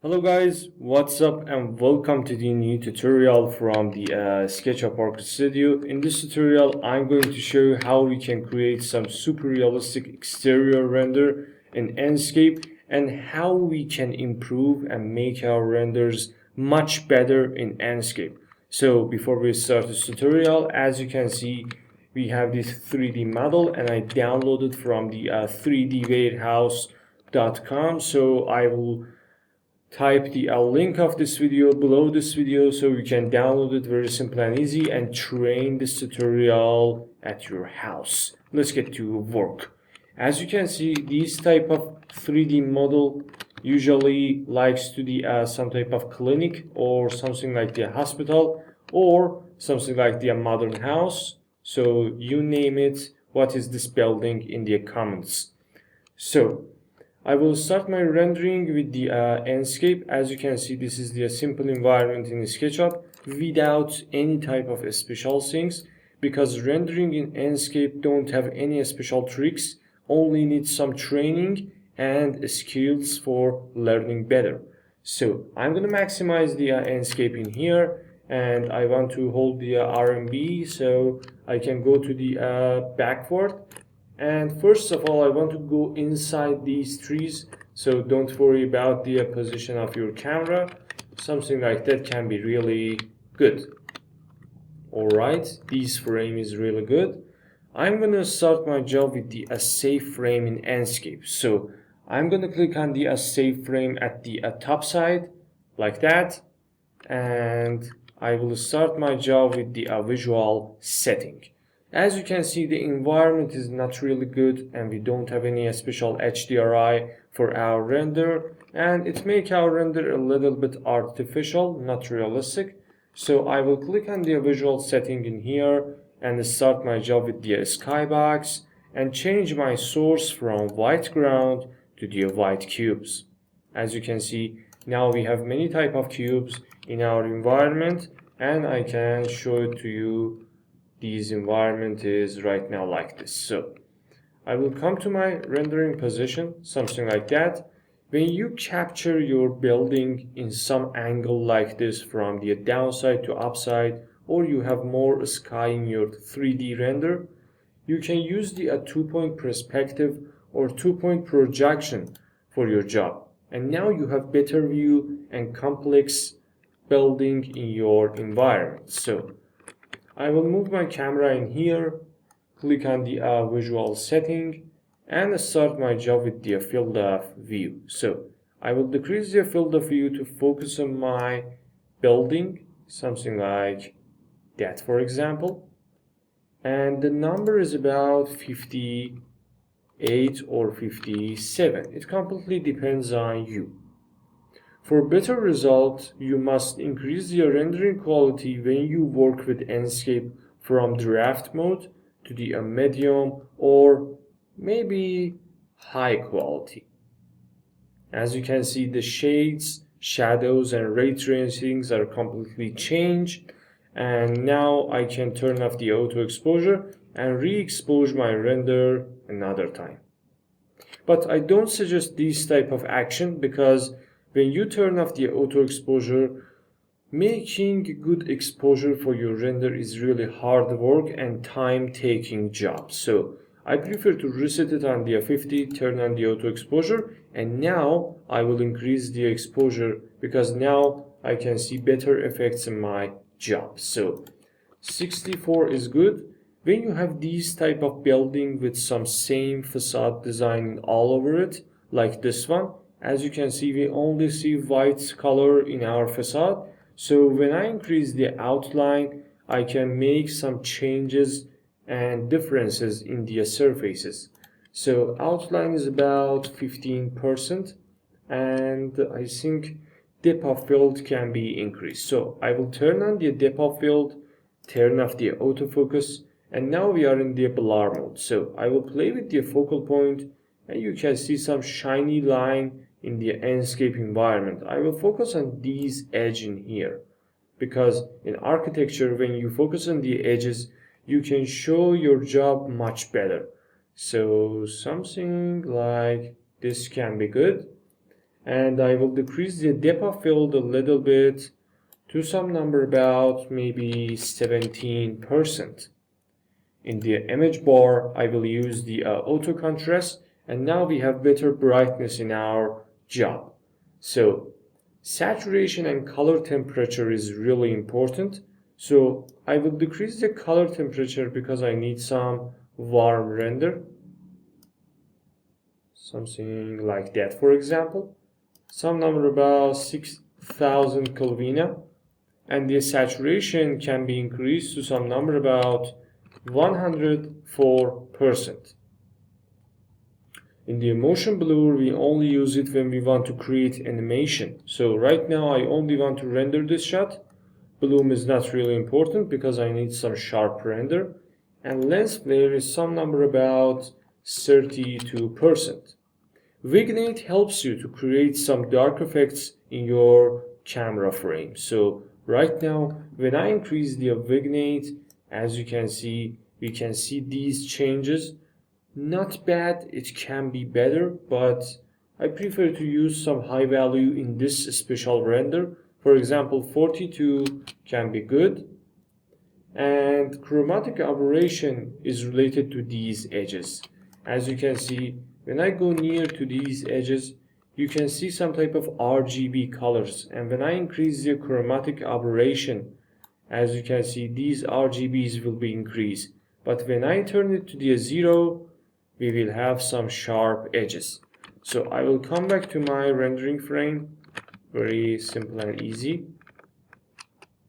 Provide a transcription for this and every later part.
Hello guys, what's up and welcome to the new tutorial from the SketchUpArchStudio. In this tutorial, I'm going to show you how we can create some super realistic exterior render in Enscape and how we can improve and make our renders much better in Enscape. So before we start this tutorial, as you can see, we have this 3D model and I downloaded from the 3dwarehouse.com. So I will type the link of this video below this video so you can download it very simple and easy and train this tutorial at your house. Let's get to work. As you can see, this type of 3D model usually likes to be some type of clinic or something like the hospital or something like the modern house. So you name it, what is this building in the comments. So I will start my rendering with the Enscape. As you can see, this is the simple environment in SketchUp without any type of special things, because rendering in Enscape don't have any special tricks, only need some training and skills for learning better. So I'm going to maximize the Enscape in here, and I want to hold the RMB so I can go to the backward. And first of all, I want to go inside these trees, so don't worry about the position of your camera. Something like that can be really good. Alright, this frame is really good. I'm gonna start my job with the save frame in Enscape. So I'm gonna click on the save frame at the top side, like that. And I will start my job with the visual setting. As you can see, the environment is not really good and we don't have any special HDRi for our render, and it makes our render a little bit artificial, not realistic. So I will click on the visual setting in here and start my job with the skybox and change my source from white ground to the white cubes. As you can see, now we have many type of cubes in our environment, and I can show it to you. This environment is right now like this. So I will come to my rendering position, something like that. When you capture your building in some angle like this, from the downside to upside, or you have more sky in your 3D render, you can use the 2-point perspective or 2-point projection for your job. And now you have better view and complex building in your environment. So I will move my camera in here, click on the visual setting, and start my job with the field of view. So I will decrease the field of view to focus on my building, something like that, for example. And the number is about 58 or 57. It completely depends on you. For better result, you must increase the rendering quality when you work with Enscape from draft mode to the medium or maybe high quality. As you can see, the shades, shadows and ray tracings are completely changed, and now I can turn off the auto exposure and re-expose my render another time. But I don't suggest this type of action, because when you turn off the auto exposure, making good exposure for your render is really hard work and time-taking job. So I prefer to reset it on the 50, turn on the auto exposure, and now I will increase the exposure because now I can see better effects in my job. So 64 is good. When you have this type of building with some same facade design all over it, like this one, as you can see, we only see white color in our facade. So when I increase the outline, I can make some changes and differences in the surfaces. So outline is about 15%, and I think depth of field can be increased. So I will turn on the depth of field, turn off the autofocus, and now we are in the blur mode. So I will play with the focal point, and you can see some shiny line in the Enscape environment. I will focus on these edges in here, because in architecture, when you focus on the edges, you can show your job much better. So something like this can be good. and I will decrease the depth of field a little bit to some number about maybe 17%. In the image bar, I will use the auto contrast, and now we have better brightness in our job. So saturation and color temperature is really important. So I will decrease the color temperature because I need some warm render. Something like that, for example. Some number about 6000 Kelvin. And the saturation can be increased to some number about 104%. In the motion blur, we only use it when we want to create animation. So right now I only want to render this shot. Bloom is not really important because I need some sharp render. And lens flare is some number about 32%. Vignette helps you to create some dark effects in your camera frame. So right now, when I increase the vignette, as you can see, we can see these changes. Not bad, it can be better, but I prefer to use some high value in this special render. For example, 42 can be good. And chromatic aberration is related to these edges. As you can see, when I go near to these edges, you can see some type of RGB colors. And when I increase the chromatic aberration, as you can see, these RGBs will be increased. But when I turn it to the 0, we will have some sharp edges. So I will come back to my rendering frame. Very simple and easy.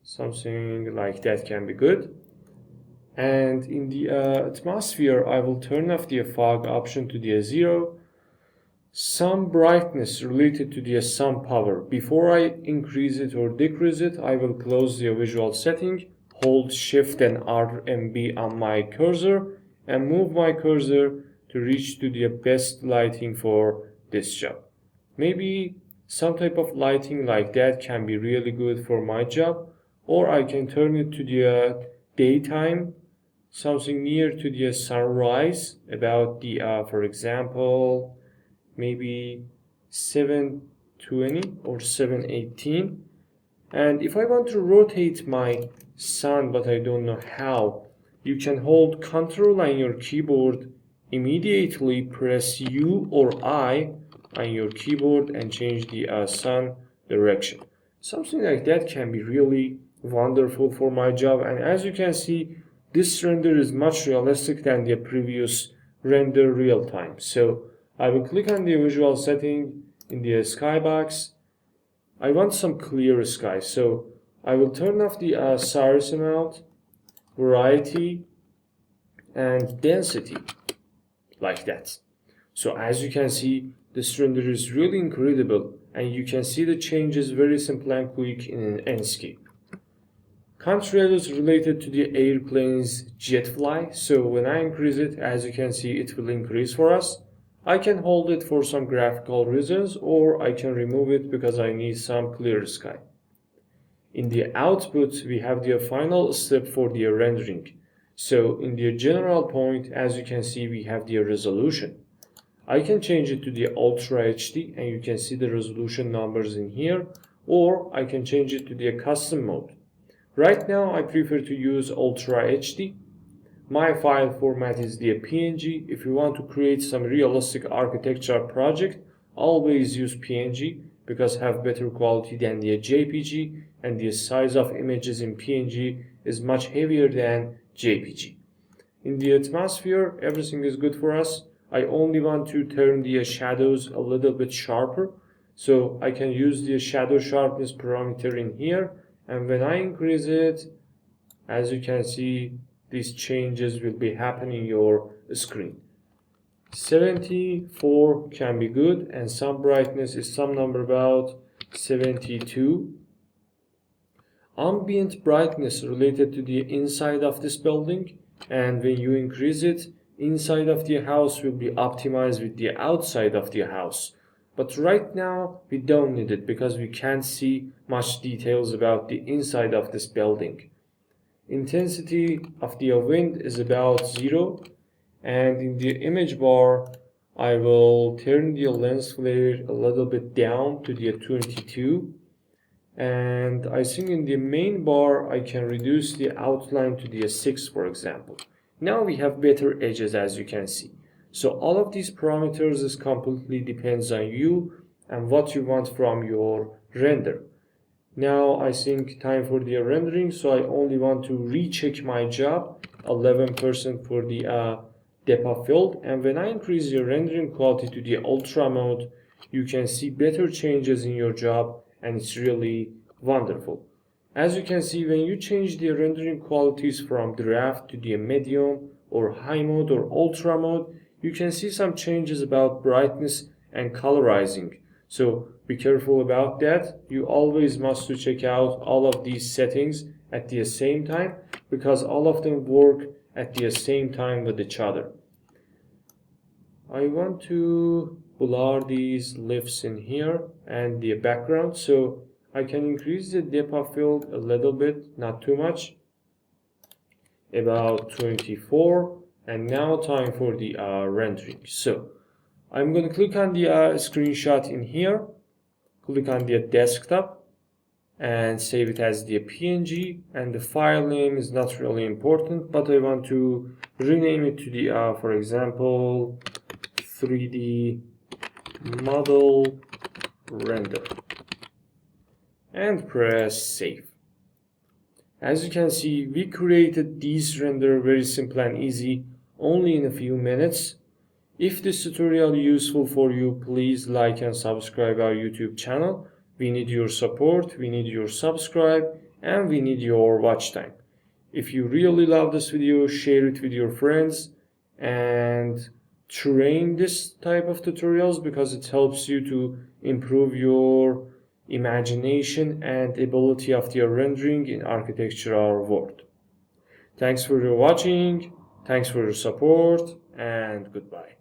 Something like that can be good. And in the atmosphere, I will turn off the fog option to the 0. Some brightness related to the sun power. Before I increase it or decrease it, I will close the visual setting, hold Shift and RMB on my cursor, and move my cursor to reach to the best lighting for this job. Maybe some type of lighting like that can be really good for my job, or I can turn it to the daytime, something near to the sunrise, about the for example maybe 720 or 718. And if I want to rotate my sun but I don't know how, you can hold Ctrl on your keyboard, immediately press U or I on your keyboard and change the sun direction. Something like that can be really wonderful for my job. And as you can see, this render is much realistic than the previous render real time. So I will click on the visual setting in the skybox. I want some clear sky, so I will turn off the source amount, variety, and density, like that. So as you can see, this render is really incredible, and you can see the changes very simple and quick in Enscape. Contrail is related to the airplane's jet fly, so when I increase it, as you can see, it will increase for us. I can hold it for some graphical reasons, or I can remove it because I need some clear sky. In the output, we have the final step for the rendering. So in the general point, as you can see, we have the resolution. I can change it to the Ultra HD, and you can see the resolution numbers in here, or I can change it to the custom mode. Right now, I prefer to use Ultra HD. My file format is the PNG. If you want to create some realistic architecture project, always use PNG because have better quality than the JPG, and the size of images in PNG is much heavier than JPG. In the atmosphere, everything is good for us. I only want to turn the shadows a little bit sharper, so I can use the shadow sharpness parameter in here, and when I increase it, as you can see, these changes will be happening on your screen. 74 can be good, and some brightness is some number about 72. Ambient brightness related to the inside of this building, and when you increase it, inside of the house will be optimized with the outside of the house. But right now we don't need it because we can't see much details about the inside of this building. Intensity of the wind is about 0, and in the image bar I will turn the lens flare a little bit down to the 22. And I think in the main bar, I can reduce the outline to the 6, for example. Now we have better edges, as you can see. So all of these parameters is completely depends on you and what you want from your render. Now I think time for the rendering, so I only want to recheck my job, 11% for the depth of field, and when I increase the rendering quality to the ultra mode, you can see better changes in your job, and it's really wonderful. As you can see, when you change the rendering qualities from draft to the medium or high mode or ultra mode, you can see some changes about brightness and colorizing. So be careful about that. You always must to check out all of these settings at the same time, because all of them work at the same time with each other. I want to blur these lifts in here and the background, so I can increase the depth of field a little bit, not too much, about 24. And now time for the rendering. So I'm going to click on the screenshot in here, click on the desktop and save it as the PNG, and the file name is not really important, but I want to rename it to the for example 3D model render, and press save. As you can see, we created these render very simple and easy, only in a few minutes. If this tutorial is useful for you, please like and subscribe our YouTube channel. We need your support, we need your subscribe, and we need your watch time. If you really love this video, share it with your friends and train this type of tutorials, because it helps you to improve your imagination and ability of your rendering in architectural world. Thanks for your watching, thanks for your support, and goodbye.